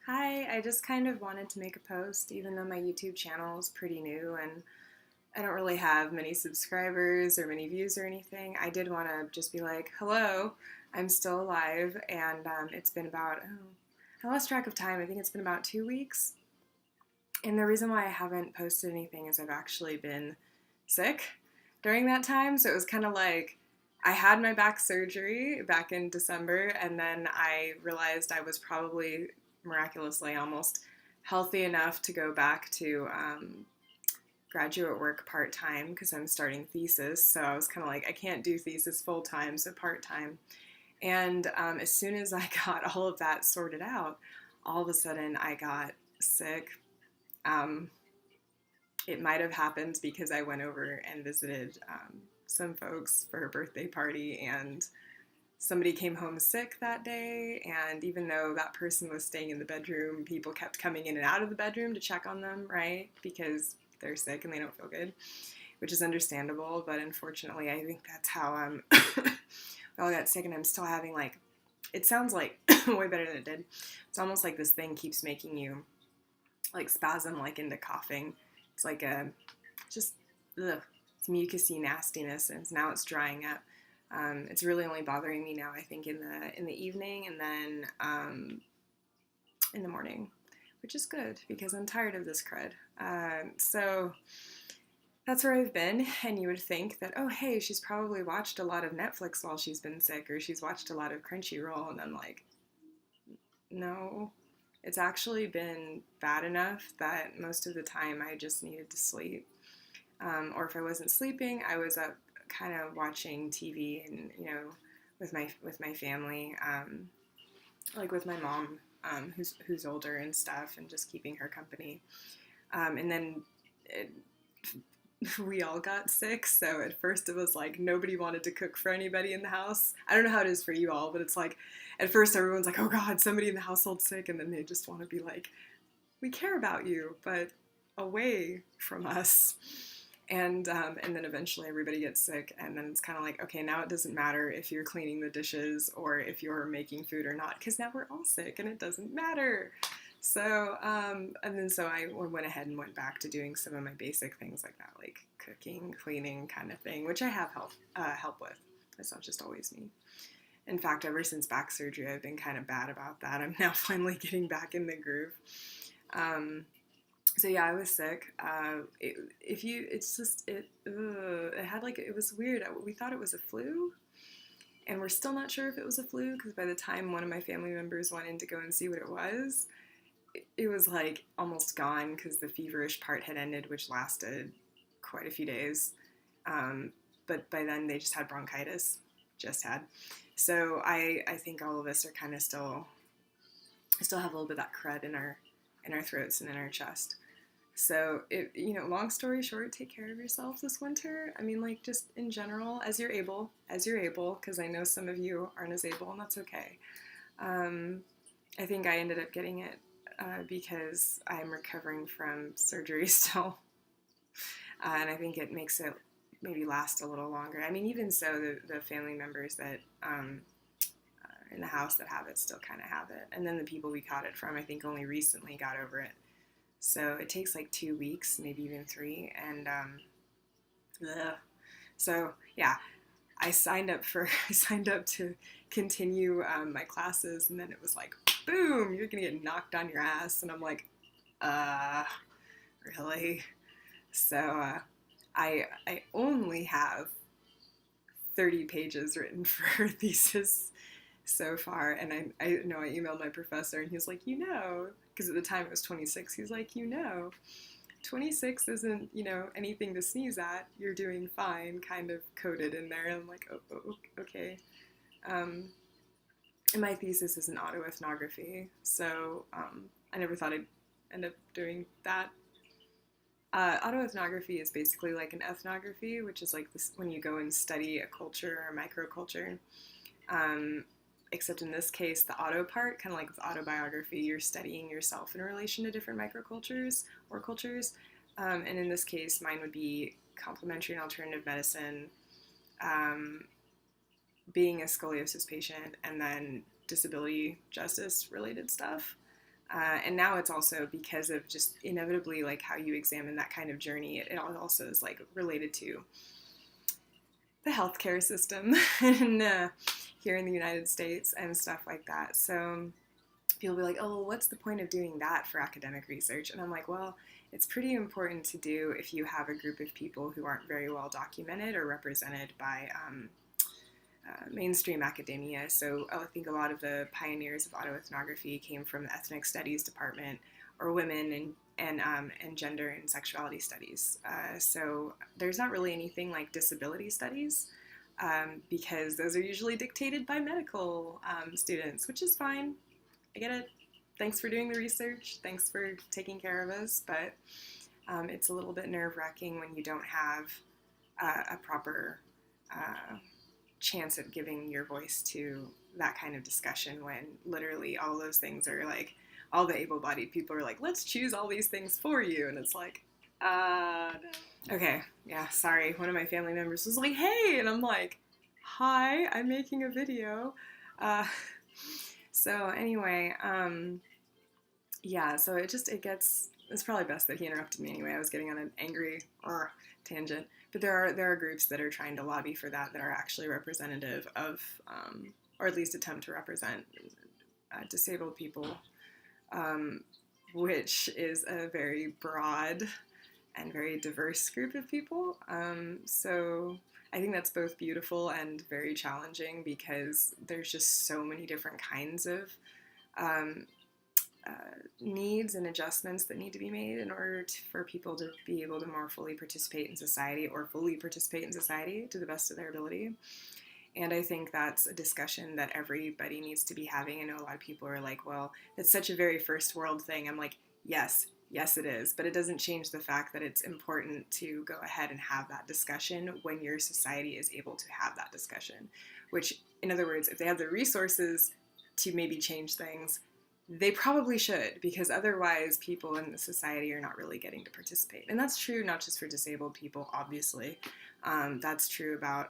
Hi, I just kind of wanted to make a post, even though my YouTube channel is pretty new and I don't really have many subscribers or many views or anything. I did want to just be like, hello, I'm still alive, and it's been about, I lost track of time. I think it's been about 2 weeks. And the reason why I haven't posted anything is I've actually been sick during that time. So it was kind of like I had my back surgery back in December, and then I realized I was probably miraculously almost healthy enough to go back to graduate work part time because I'm starting thesis. So I was kind of like, I can't do thesis full time, so part time. And as soon as I got all of that sorted out, all of a sudden I got sick. Um, it might have happened because I went over and visited some folks for her birthday party, and somebody came home sick that day. And even though that person was staying in the bedroom, people kept coming in and out of the bedroom to check on them, right? Because they're sick and they don't feel good, which is understandable. But unfortunately, I think that's how I got sick, and I'm still having like, it sounds like way better than it did. It's almost like this thing keeps making you like spasm like into coughing. It's like a just ugh, it's mucusy nastiness, and now it's drying up. It's really only bothering me now, I think, in the evening, and then in the morning, which is good because I'm tired of this crud. So that's where I've been, and you would think that, oh hey, she's probably watched a lot of Netflix while she's been sick, or she's watched a lot of Crunchyroll, and I'm like, no, it's actually been bad enough that most of the time I just needed to sleep. Or if I wasn't sleeping, I was up kind of watching TV and with my family, like with my mom, who's older and stuff, and just keeping her company. And then it, we all got sick, so at first it was like nobody wanted to cook for anybody in the house. I don't know how it is for you all, but it's like at first everyone's like, oh God, somebody in the household's sick, and then they just want to be like, we care about you, but away from us. And then eventually everybody gets sick, and then it's kind of like, okay, now it doesn't matter if you're cleaning the dishes or if you're making food or not, because now we're all sick and it doesn't matter. So and then so I went ahead and went back to doing some of my basic things like that, like cooking, cleaning, kind of thing, which I have help with. It's not just always me. In fact, ever since back surgery, I've been kind of bad about that. I'm now finally getting back in the groove. So yeah, I was sick. It had like, it was weird. We thought it was a flu, and we're still not sure if it was a flu because by the time one of my family members went in to go and see what it was, it was like almost gone because the feverish part had ended, which lasted quite a few days. But by then they just had bronchitis, just had. So I think all of us are kind of still have a little bit of that crud in our throats and in our chest. So, long story short, take care of yourself this winter. I mean, like, just in general, as you're able, because I know some of you aren't as able, and that's okay. Um, I think I ended up getting it because I'm recovering from surgery still, and I think it makes it maybe last a little longer. I mean, even so, the family members that in the house that have it still kind of have it, and then the people we caught it from, I think, only recently got over it. So it takes like 2 weeks, maybe even 3. And so yeah, I signed up to continue my classes, and then it was like, boom, you're gonna get knocked on your ass, and I'm like, uh, really? So I only have 30 pages written for a thesis so far, and I know I emailed my professor, and he was like, because at the time it was 26, he's like, 26 isn't, anything to sneeze at, you're doing fine, kind of coded in there. And I'm like, oh okay. And my thesis is in autoethnography, so I never thought I'd end up doing that. Autoethnography is basically like an ethnography, which is like this when you go and study a culture or microculture. Um, Except in this case, the auto part, kind of like with autobiography, you're studying yourself in relation to different microcultures or cultures. And in this case, mine would be complementary and alternative medicine, um, being a scoliosis patient, and then disability justice related stuff. And now it's also because of just inevitably like how you examine that kind of journey. It also is like related to the healthcare system and here in the United States and stuff like that. So people be like, oh, well, what's the point of doing that for academic research? And I'm like, well, it's pretty important to do if you have a group of people who aren't very well documented or represented by mainstream academia. So I think a lot of the pioneers of autoethnography came from the ethnic studies department or women and gender and sexuality studies. So there's not really anything like disability studies because those are usually dictated by medical students, which is fine. I get it. Thanks for doing the research. Thanks for taking care of us. But it's a little bit nerve-wracking when you don't have a proper chance at giving your voice to that kind of discussion when literally all those things are like, all the able-bodied people are like, let's choose all these things for you. And it's like, no. Okay, yeah, sorry. One of my family members was like, hey, and I'm like, hi, I'm making a video. So anyway, yeah, so it's probably best that he interrupted me anyway. I was getting on an angry tangent. But there are groups that are trying to lobby for that are actually representative of, or at least attempt to represent disabled people, which is a very broad and very diverse group of people. So I think that's both beautiful and very challenging because there's just so many different kinds of needs and adjustments that need to be made in order for people to be able to more fully participate in society or fully participate in society to the best of their ability. And I think that's a discussion that everybody needs to be having. I know a lot of people are like, well, it's such a very first world thing. I'm like, yes it is, but it doesn't change the fact that it's important to go ahead and have that discussion when your society is able to have that discussion, which, in other words, if they have the resources to maybe change things, they probably should, because otherwise people in the society are not really getting to participate. And that's true not just for disabled people, obviously. That's true about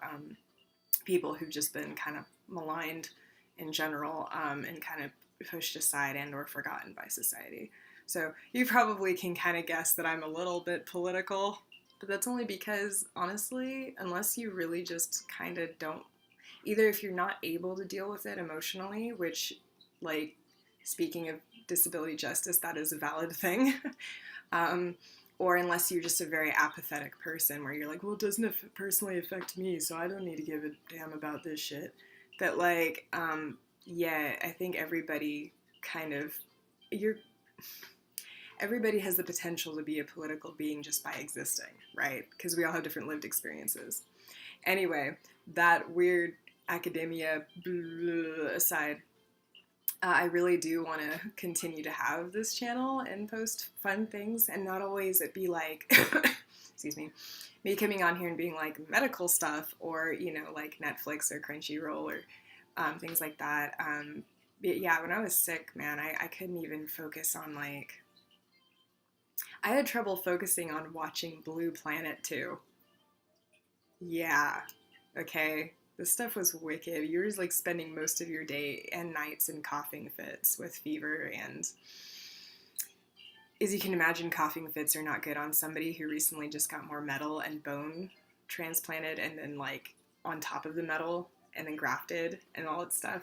people who've just been kind of maligned in general and kind of pushed aside and or forgotten by society. So you probably can kind of guess that I'm a little bit political, but that's only because, honestly, unless you really just kind of don't, either if you're not able to deal with it emotionally, which, like, speaking of disability justice, that is a valid thing. Or unless you're just a very apathetic person where you're like, well, it doesn't personally affect me, so I don't need to give a damn about this shit. But like, yeah, I think everybody everybody has the potential to be a political being just by existing, right? Because we all have different lived experiences. Anyway, that weird academia aside, I really do want to continue to have this channel and post fun things and not always it be like, excuse me coming on here and being like medical stuff or, you know, like Netflix or Crunchyroll or things like that. But yeah, when I was sick, man, I couldn't even focus on like, I had trouble focusing on watching Blue Planet too. Yeah, okay. This stuff was wicked. You were like spending most of your day and nights in coughing fits with fever, and as you can imagine, coughing fits are not good on somebody who recently just got more metal and bone transplanted and then like on top of the metal and then grafted and all that stuff.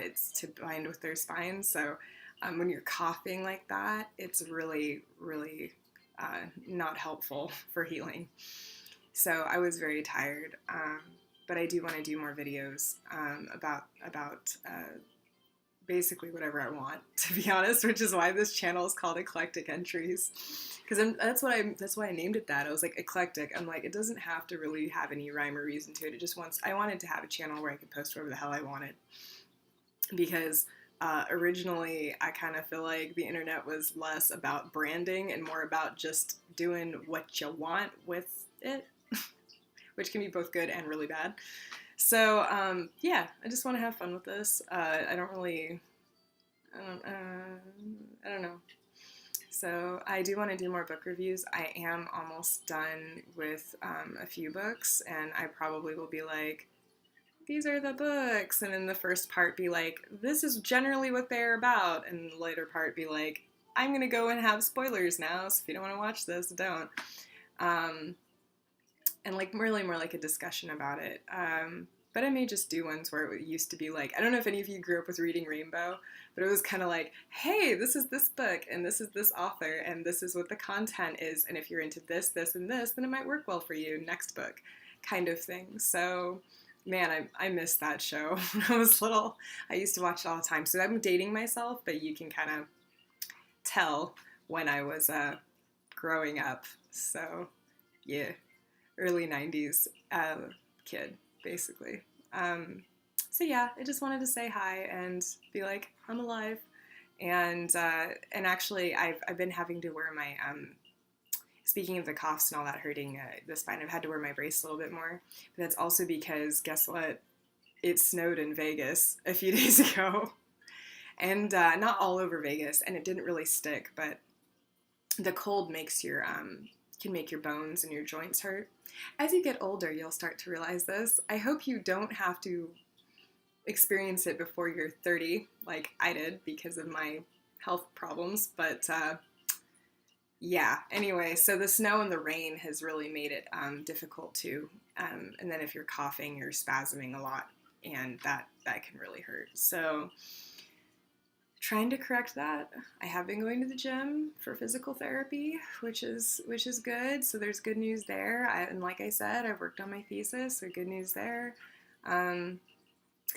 It's to bind with their spine. So when you're coughing like that, it's really, really not helpful for healing. So I was very tired. But I do want to do more videos about basically whatever I want, to be honest, which is why this channel is called Eclectic Entries, because that's why I named it that. I was like, eclectic. I'm like, it doesn't have to really have any rhyme or reason to it. I wanted to have a channel where I could post whatever the hell I wanted, because originally I kind of feel like the internet was less about branding and more about just doing what you want with it, which can be both good and really bad. So, yeah, I just want to have fun with this. I don't know. So I do want to do more book reviews. I am almost done with a few books, and I probably will be like these are the books, and in the first part be like, this is generally what they're about, and the later part be like, I'm gonna go and have spoilers now, so if you don't want to watch this, don't. And like really more like a discussion about it. But I may just do ones where it used to be like, I don't know if any of you grew up with reading Rainbow, but it was kind of like, hey, this is this book, and this is this author, and this is what the content is, and if you're into this, this, and this, then it might work well for you, next book, kind of thing. So, man, I missed that show when I was little. I used to watch it all the time. So I'm dating myself, but you can kind of tell when I was growing up. So, yeah, early 90s kid, basically. So yeah, I just wanted to say hi and be like, I'm alive. And actually, I've been having to wear my, speaking of the coughs and all that hurting the spine, I've had to wear my brace a little bit more. But that's also because, guess what? It snowed in Vegas a few days ago. And not all over Vegas, and it didn't really stick, but the cold makes your, can make your bones and your joints hurt. As you get older, you'll start to realize this. I hope you don't have to experience it before you're 30, like I did because of my health problems, but yeah, anyway, so the snow and the rain has really made it difficult too, and then if you're coughing, you're spasming a lot, and that can really hurt. So trying to correct that. I have been going to the gym for physical therapy, which is good. So there's good news there. And like I said, I've worked on my thesis, so good news there. And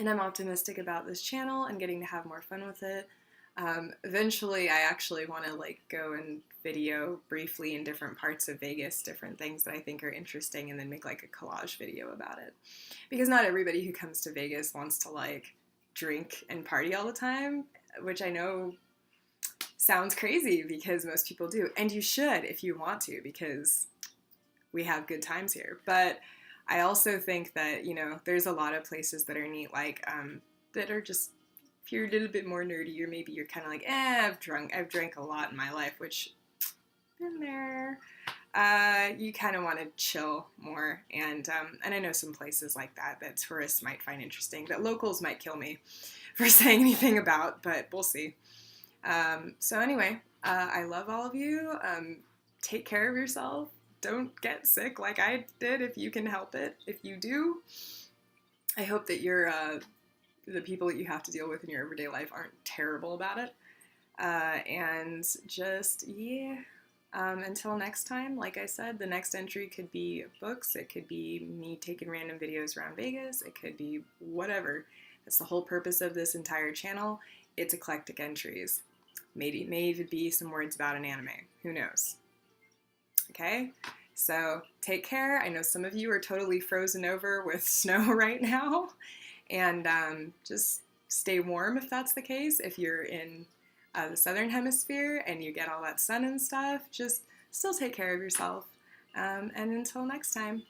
I'm optimistic about this channel and getting to have more fun with it. Eventually, I actually want to like go and video briefly in different parts of Vegas, different things that I think are interesting, and then make like a collage video about it. Because not everybody who comes to Vegas wants to like drink and party all the time, which I know sounds crazy because most people do. And you should if you want to, because we have good times here. But I also think that, you know, there's a lot of places that are neat, like, that are just, if you're a little bit more nerdy, or maybe you're kind of like, I've drank a lot in my life, which, been there. You kind of want to chill more, and I know some places like that tourists might find interesting, that locals might kill me for saying anything about, but we'll see. So anyway, I love all of you. Take care of yourself. Don't get sick like I did if you can help it. If you do, I hope that the people that you have to deal with in your everyday life aren't terrible about it. And just, yeah. Until next time, like I said, the next entry could be books, it could be me taking random videos around Vegas, it could be whatever. That's the whole purpose of this entire channel. It's eclectic entries. Maybe may even be some words about an anime. Who knows? Okay? So take care. I know some of you are totally frozen over with snow right now. And just stay warm if that's the case. If you're in the southern hemisphere and you get all that sun and stuff, just still take care of yourself. And until next time.